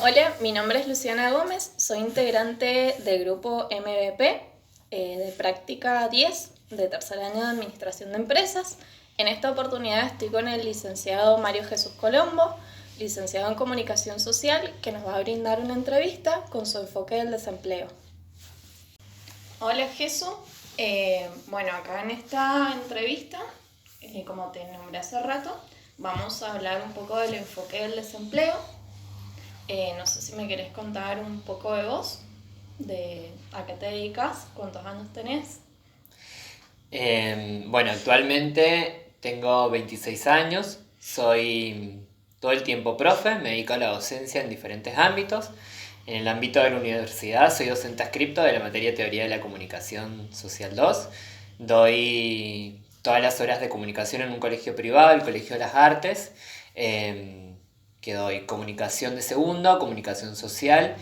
Hola, mi nombre es Luciana Gómez, soy integrante del grupo MVP de práctica 10 de tercer año de Administración de Empresas. En esta oportunidad estoy con el licenciado Mario Jesús Colombo, licenciado en Comunicación Social, que nos va a brindar una entrevista con su enfoque del desempleo. Hola Jesús, bueno, acá en esta entrevista, como te nombré hace rato, vamos a hablar un poco del enfoque del desempleo. No sé si me querés contar un poco de vos, de a qué te dedicas, cuántos años tenés. Bueno, actualmente tengo 26 años, soy todo el tiempo profe, me dedico a la docencia en diferentes ámbitos. En el ámbito de la universidad soy docente adscripto de la materia Teoría de la Comunicación Social 2. Doy todas las horas de comunicación en un colegio privado, el Colegio de las Artes, que doy comunicación de segundo, comunicación social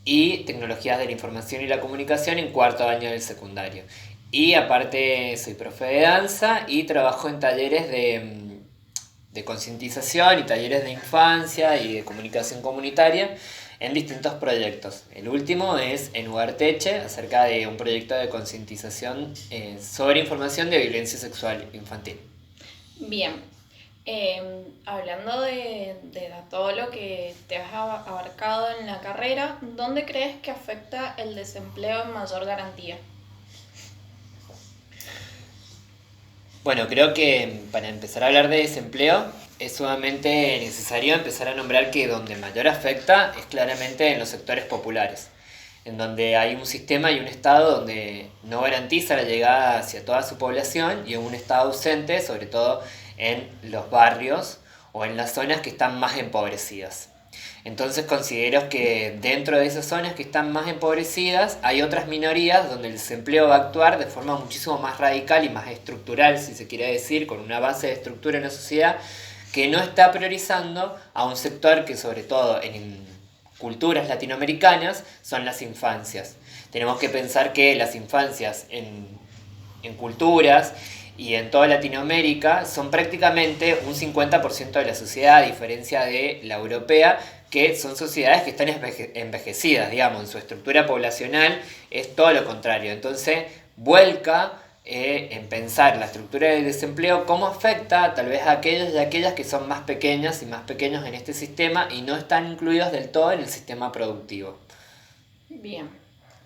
y tecnologías de la información y la comunicación en cuarto año del secundario. Y aparte soy profe de danza y trabajo en talleres de concientización y talleres de infancia y de comunicación comunitaria en distintos proyectos. El último es en Ugarteche, acerca de un proyecto de concientización sobre información de violencia sexual infantil. Bien, hablando de todo lo que te has abarcado en la carrera, ¿dónde crees que afecta el desempleo en mayor garantía? Bueno, creo que para empezar a hablar de desempleo es sumamente necesario empezar a nombrar que donde mayor afecta es claramente en los sectores populares, en donde hay un sistema y un Estado donde no garantiza la llegada hacia toda su población y un Estado ausente, sobre todo en los barrios o en las zonas que están más empobrecidas. Entonces considero que dentro de esas zonas que están más empobrecidas hay otras minorías donde el desempleo va a actuar de forma muchísimo más radical y más estructural, si se quiere decir, con una base de estructura en la sociedad que no está priorizando a un sector que sobre todo en culturas latinoamericanas son las infancias. Tenemos que pensar que las infancias en culturas y en toda Latinoamérica son prácticamente un 50% de la sociedad, a diferencia de la europea, que son sociedades que están envejecidas, digamos, en su estructura poblacional es todo lo contrario. Entonces, vuelca en pensar la estructura del desempleo, cómo afecta tal vez a aquellos y aquellas que son más pequeñas y más pequeños en este sistema y no están incluidos del todo en el sistema productivo. Bien,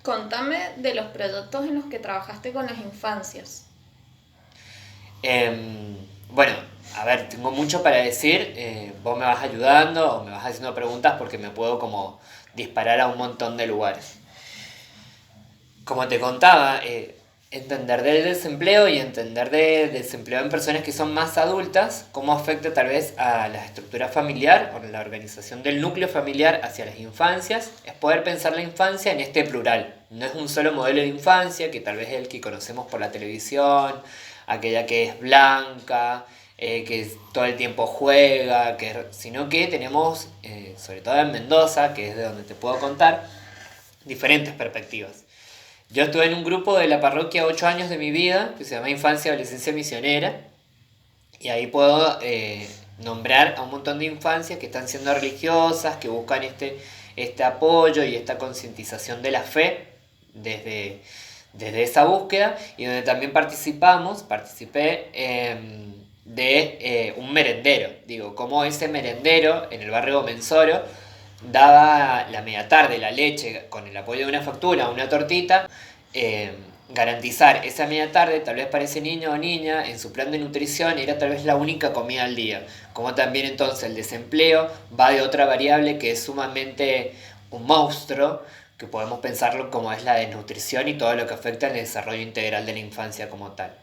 contame de los proyectos en los que trabajaste con las infancias. Eh, bueno, a ver, tengo mucho para decir. Vos me vas ayudando o me vas haciendo preguntas porque me puedo como disparar a un montón de lugares. Como te contaba, entender del desempleo y entender del desempleo en personas que son más adultas, cómo afecta tal vez a la estructura familiar o la organización del núcleo familiar hacia las infancias, es poder pensar la infancia en este plural. No es un solo modelo de infancia, que tal vez es el que conocemos por la televisión, aquella que es blanca, que todo el tiempo juega, sino que tenemos, sobre todo en Mendoza, que es de donde te puedo contar, diferentes perspectivas. Yo estuve en un grupo de la parroquia 8 años de mi vida, que se llama Infancia y Adolescencia Misionera, y ahí puedo nombrar a un montón de infancias que están siendo religiosas, que buscan este apoyo y esta concientización de la fe desde esa búsqueda, y donde también participé de un merendero. Digo, como ese merendero en el barrio Mensoro daba la media tarde, la leche, con el apoyo de una factura, una tortita, garantizar esa media tarde, tal vez para ese niño o niña, en su plan de nutrición, era tal vez la única comida al día. Como también entonces el desempleo va de otra variable que es sumamente un monstruo, que podemos pensarlo como es la desnutrición y todo lo que afecta al desarrollo integral de la infancia como tal.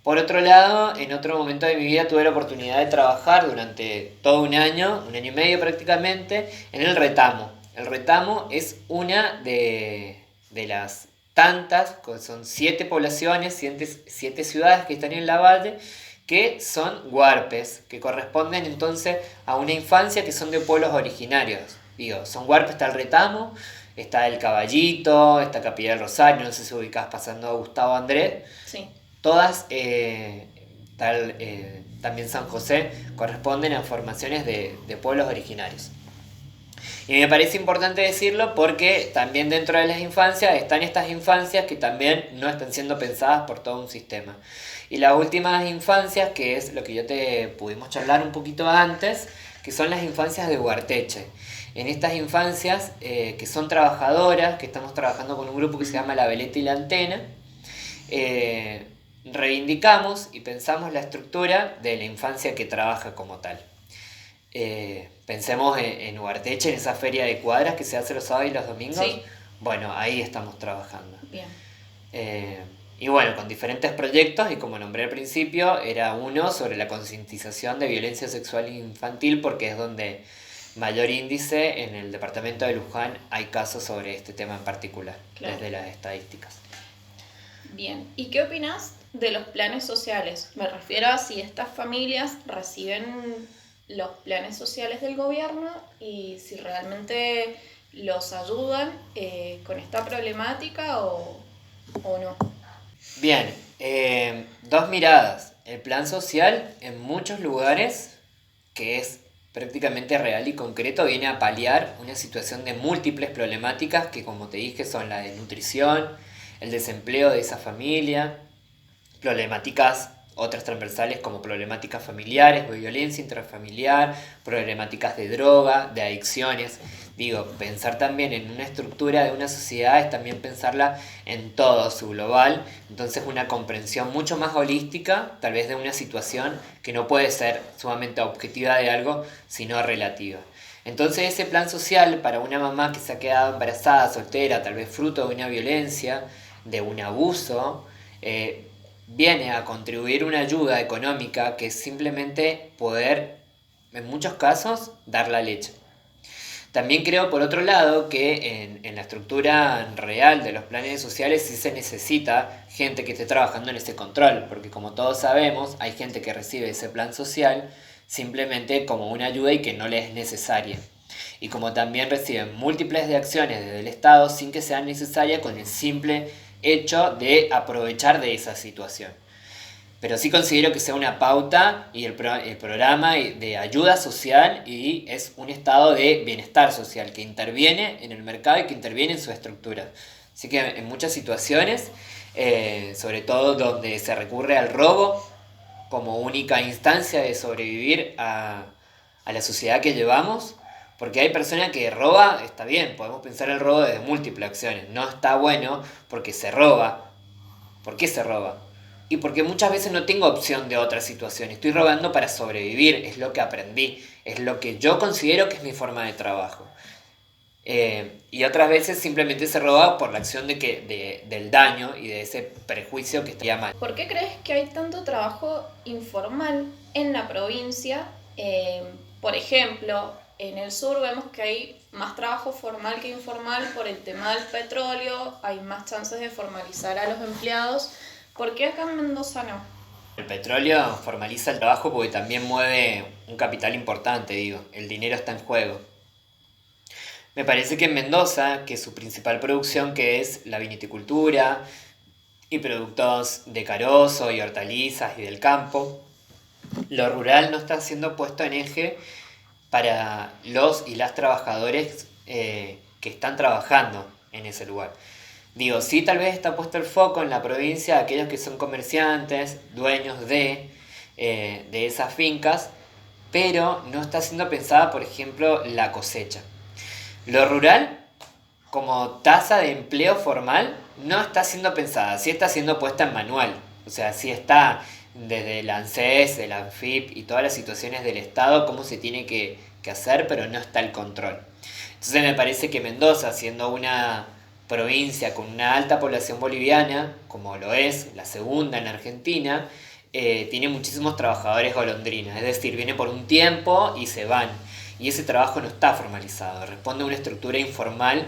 Por otro lado, en otro momento de mi vida tuve la oportunidad de trabajar durante todo un año y medio prácticamente, en el Retamo. El Retamo es una de las tantas, son 7 poblaciones, 7 ciudades que están en la valle, que son huarpes, que corresponden entonces a una infancia que son de pueblos originarios. Digo, son huarpes, está el Retamo, está el Caballito, está Capilla del Rosario, no sé si ubicás pasando a Gustavo Andrés. Sí. Todas, también San José, corresponden a formaciones de pueblos originarios. Y me parece importante decirlo porque también dentro de las infancias están estas infancias que también no están siendo pensadas por todo un sistema. Y las últimas infancias, que es lo que yo te pudimos charlar un poquito antes, que son las infancias de Ugarteche. En estas infancias que son trabajadoras, que estamos trabajando con un grupo que se llama La Veleta y la Antena, reivindicamos y pensamos la estructura de la infancia que trabaja como tal. Pensemos en Ugarteche, en esa feria de cuadras que se hace los sábados y los domingos. Sí. Bueno, ahí estamos trabajando. Bien. Y bueno, con diferentes proyectos, y como nombré al principio, era uno sobre la concientización de violencia sexual infantil, porque es donde mayor índice en el departamento de Luján hay casos sobre este tema en particular, Claro. desde las estadísticas. Bien. ¿Y qué opinas de los planes sociales? Me refiero a si estas familias reciben los planes sociales del gobierno y si realmente los ayudan con esta problemática o no. Bien, dos miradas. El plan social en muchos lugares, que es prácticamente real y concreto, viene a paliar una situación de múltiples problemáticas que, como te dije, son la desnutrición, el desempleo de esa familia, problemáticas otras transversales como problemáticas familiares, violencia intrafamiliar, problemáticas de droga, de adicciones. Digo, pensar también en una estructura de una sociedad es también pensarla en todo su global, entonces una comprensión mucho más holística, tal vez de una situación que no puede ser sumamente objetiva de algo, sino relativa. Entonces ese plan social para una mamá que se ha quedado embarazada, soltera, tal vez fruto de una violencia, de un abuso, viene a contribuir una ayuda económica que es simplemente poder, en muchos casos, dar la leche. También creo, por otro lado, que en la estructura real de los planes sociales sí se necesita gente que esté trabajando en ese control, porque como todos sabemos, hay gente que recibe ese plan social simplemente como una ayuda y que no le es necesaria. Y como también reciben múltiples de acciones desde el Estado sin que sean necesarias con el simple hecho de aprovechar de esa situación. Pero sí considero que sea una pauta y el programa de ayuda social y es un estado de bienestar social que interviene en el mercado y que interviene en su estructura. Así que en muchas situaciones, sobre todo donde se recurre al robo como única instancia de sobrevivir a la sociedad que llevamos, porque hay personas que roba, está bien, podemos pensar el robo desde múltiples acciones, no está bueno porque se roba. ¿Por qué se roba? Y porque muchas veces no tengo opción de otra situación, estoy robando para sobrevivir, es lo que aprendí, es lo que yo considero que es mi forma de trabajo. Y otras veces simplemente se roba por la acción del daño y de ese prejuicio que estaría mal. ¿Por qué crees que hay tanto trabajo informal en la provincia? Por ejemplo, en el sur vemos que hay más trabajo formal que informal por el tema del petróleo, hay más chances de formalizar a los empleados. ¿Por qué acá en Mendoza no? El petróleo formaliza el trabajo porque también mueve un capital importante, digo, el dinero está en juego. Me parece que en Mendoza, que su principal producción que es la viniticultura y productos de carozo y hortalizas y del campo, lo rural no está siendo puesto en eje para los y las trabajadores que están trabajando en ese lugar. Digo, sí, tal vez está puesto el foco en la provincia de aquellos que son comerciantes, dueños de esas fincas, pero no está siendo pensada, por ejemplo, la cosecha. Lo rural, como tasa de empleo formal, no está siendo pensada, sí está siendo puesta en manual. O sea, sí está desde el ANSES, el ANFIP y todas las situaciones del Estado, cómo se tiene que hacer, pero no está el control. Entonces me parece que Mendoza, siendo una provincia con una alta población boliviana, como lo es la segunda en Argentina, tiene muchísimos trabajadores golondrinas, es decir, vienen por un tiempo y se van. Y ese trabajo no está formalizado, responde a una estructura informal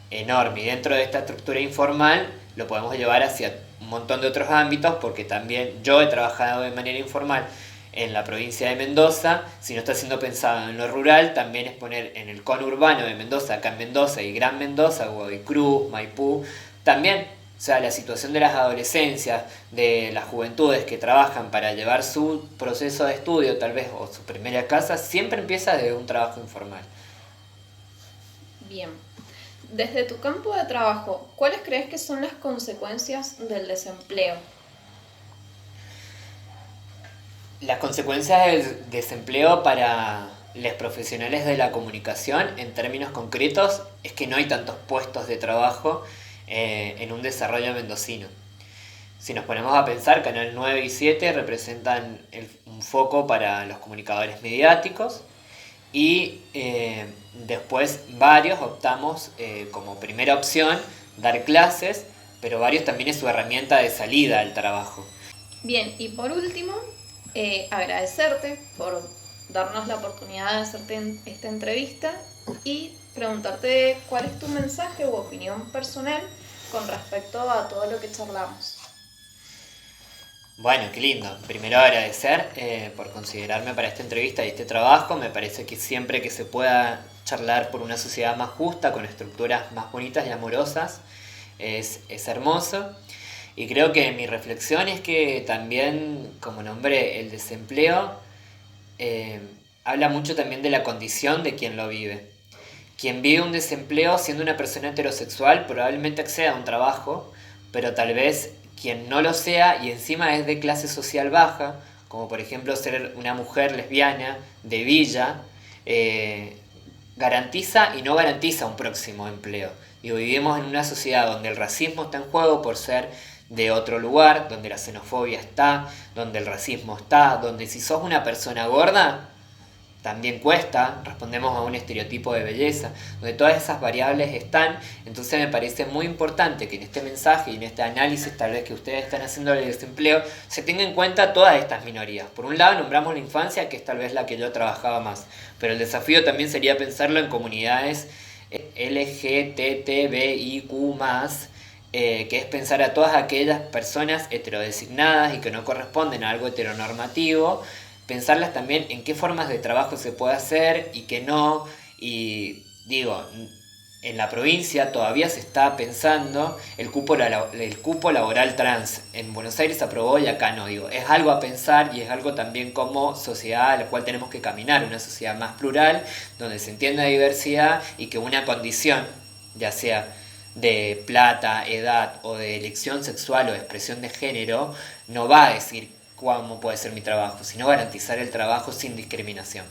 enorme. Y dentro de esta estructura informal lo podemos llevar hacia un montón de otros ámbitos, porque también yo he trabajado de manera informal en la provincia de Mendoza. Si no está siendo pensado en lo rural, también es poner en el conurbano de Mendoza, acá en Mendoza y Gran Mendoza, Godoy Cruz, Maipú, también. O sea, la situación de las adolescencias, de las juventudes que trabajan para llevar su proceso de estudio, tal vez, o su primera casa, siempre empieza desde un trabajo informal. Bien. Desde tu campo de trabajo, ¿cuáles crees que son las consecuencias del desempleo? Las consecuencias del desempleo para los profesionales de la comunicación, en términos concretos, es que no hay tantos puestos de trabajo en un desarrollo mendocino. Si nos ponemos a pensar, Canal 9 y 7 representan un foco para los comunicadores mediáticos y después varios optamos como primera opción dar clases, pero varios también es su herramienta de salida al trabajo. Bien, y por último, agradecerte por darnos la oportunidad de hacerte esta entrevista y preguntarte cuál es tu mensaje u opinión personal con respecto a todo lo que charlamos. Bueno, qué lindo. Primero agradecer por considerarme para esta entrevista y este trabajo. Me parece que siempre que se pueda charlar por una sociedad más justa, con estructuras más bonitas y amorosas, es hermoso. Y creo que mi reflexión es que también, como nombré, el desempleo habla mucho también de la condición de quien lo vive. Quien vive un desempleo siendo una persona heterosexual probablemente acceda a un trabajo, pero tal vez quien no lo sea y encima es de clase social baja, como por ejemplo ser una mujer lesbiana de villa, garantiza y no garantiza un próximo empleo. Digo, vivimos en una sociedad donde el racismo está en juego por ser de otro lugar, donde la xenofobia está, donde el racismo está, donde si sos una persona gorda, también cuesta, respondemos a un estereotipo de belleza, donde todas esas variables están. Entonces me parece muy importante que en este mensaje y en este análisis tal vez que ustedes están haciendo del desempleo se tenga en cuenta todas estas minorías. Por un lado nombramos la infancia, que es tal vez la que yo trabajaba más, pero el desafío también sería pensarlo en comunidades LGTBIQ+, que es pensar a todas aquellas personas heterodesignadas y que no corresponden a algo heteronormativo, pensarlas también en qué formas de trabajo se puede hacer y qué no. Y digo, en la provincia todavía se está pensando el cupo laboral trans. En Buenos Aires se aprobó y acá no. Digo, es algo a pensar y es algo también como sociedad a la cual tenemos que caminar, una sociedad más plural, donde se entienda la diversidad y que una condición, ya sea de plata, edad o de elección sexual o de expresión de género, no va a decir cómo puede ser mi trabajo, sino garantizar el trabajo sin discriminación.